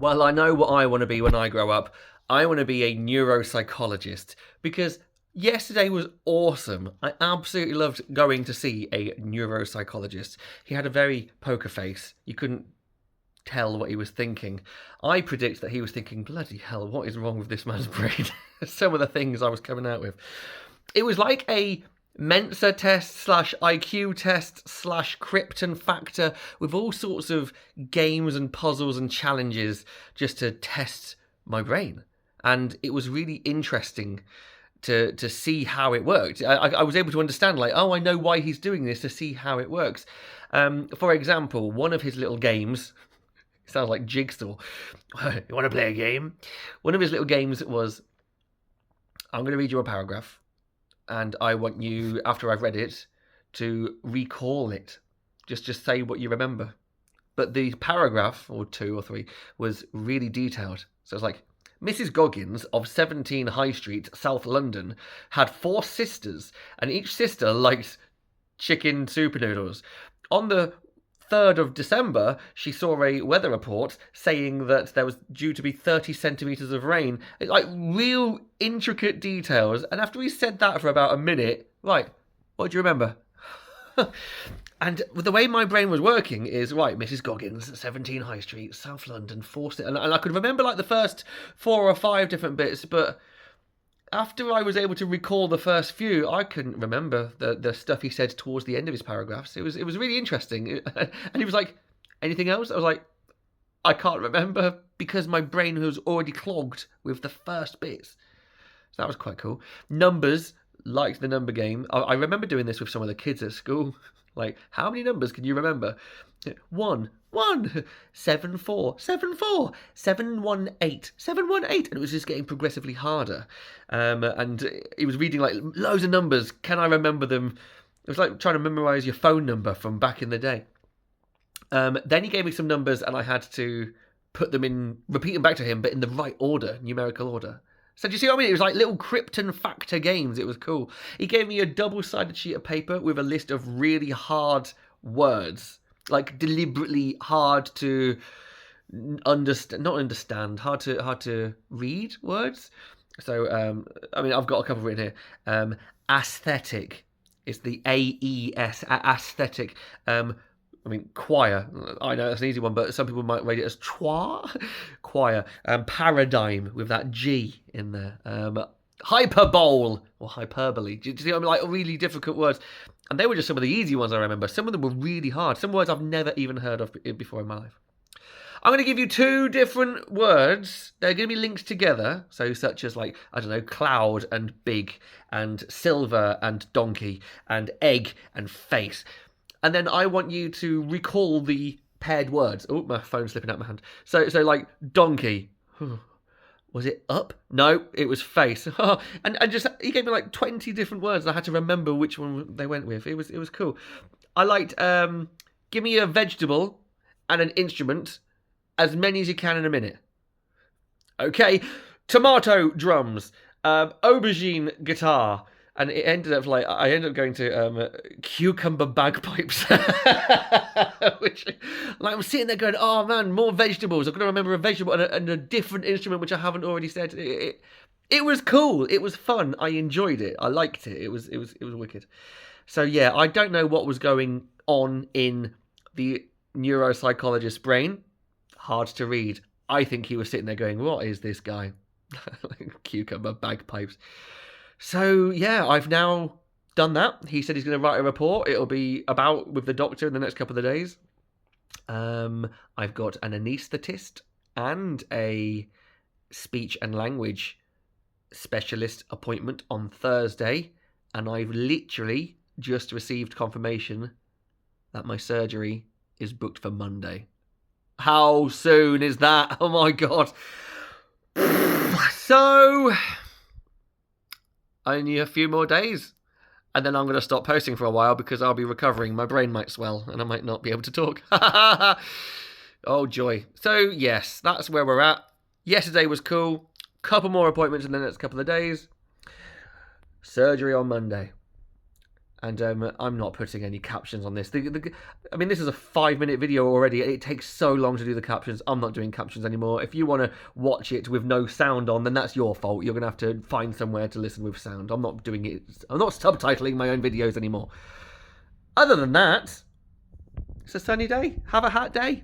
Well, I know what I want to be when I grow up. I want to be a neuropsychologist because yesterday was awesome. I absolutely loved going to see a neuropsychologist. He had a very poker face. You couldn't tell what he was thinking. I predict that he was thinking, bloody hell, what is wrong with this man's brain? Some of the things I was coming out with. It was like a Mensa test slash IQ test slash Krypton factor with all sorts of games and puzzles and challenges just to test my brain. And it was really interesting to see how it worked. I was able to understand, like, oh, I know why he's doing this, to see how it works. For example, one of his little games, sounds like Jigsaw. You want to play a game? One of his little games was, I'm going to read you a paragraph, and I want you, after I've read it, to recall it. Just say what you remember. But the paragraph, or 2 or 3, was really detailed. So it's like, Mrs. Goggins of 17 High Street, South London, had 4 sisters, and each sister liked chicken super noodles. On the 3rd of December, she saw a weather report saying that there was due to be 30 centimetres of rain. It's like real intricate details. And after he said that for about a minute, right, what do you remember? And the way my brain was working is, right, Mrs. Goggins, 17 High Street, South London, and I could remember like the first 4 or 5 different bits, but after I was able to recall the first few, I couldn't remember the stuff he said towards the end of his paragraphs. It was really interesting. And he was like, anything else? I was like, I can't remember because my brain was already clogged with the first bits. So that was quite cool. Numbers, liked the number game. I remember doing this with some of the kids at school. Like, how many numbers can you remember? 1, 7, 4, 7, 4, 7, 1, 8, 7, 1, 8, and it was just getting progressively harder. And he was reading like loads of numbers. Can I remember them? It was like trying to memorize your phone number from back in the day. Then he gave me some numbers, and I had to put them in, repeat them back to him, but in the right order, numerical order. So do you see what I mean? It was like little Krypton factor games. It was cool. He gave me a double-sided sheet of paper with a list of really hard words, like deliberately hard to understand, hard to read words. So, I mean, I've got a couple written here. Aesthetic is the AES, aesthetic. I mean, choir. I know that's an easy one, but some people might read it as choir. Choir. Paradigm with that G in there. Hyperbole or hyperbole. Do you see what I mean? Like really difficult words. And they were just some of the easy ones I remember. Some of them were really hard. Some words I've never even heard of before in my life. I'm going to give you 2 different words. They're going to be linked together. So such as like, I don't know, cloud and big and silver and donkey and egg and face. And then I want you to recall the paired words. Oh, my phone's slipping out my hand. So like donkey. Was it up? No, it was face. and just he gave me like 20 different words. And I had to remember which one they went with. It was cool. I liked give me a vegetable and an instrument, as many as you can in a minute. Okay, tomato drums, aubergine guitar. And it ended up like, I ended up going to cucumber bagpipes. Which, like, I'm sitting there going, oh man, more vegetables. I've got to remember a vegetable and a different instrument, which I haven't already said. It was cool. It was fun. I enjoyed it. I liked it. It was wicked. So yeah, I don't know what was going on in the neuropsychologist's brain. Hard to read. I think he was sitting there going, what is this guy? Cucumber bagpipes. So, yeah, I've now done that. He said he's going to write a report. It'll be about with the doctor in the next couple of days. I've got an anaesthetist and a speech and language specialist appointment on Thursday. And I've literally just received confirmation that my surgery is booked for Monday. How soon is that? Oh, my God. So only a few more days, and then I'm going to stop posting for a while because I'll be recovering. My brain might swell and I might not be able to talk. Oh, joy. So, yes, that's where we're at. Yesterday was cool. Couple more appointments in the next couple of days. Surgery on Monday. And I'm not putting any captions on this. I mean, this is a 5-minute video already. It takes so long to do the captions. I'm not doing captions anymore. If you want to watch it with no sound on, then that's your fault. You're going to have to find somewhere to listen with sound. I'm not doing it. I'm not subtitling my own videos anymore. Other than that, it's a sunny day. Have a hat day.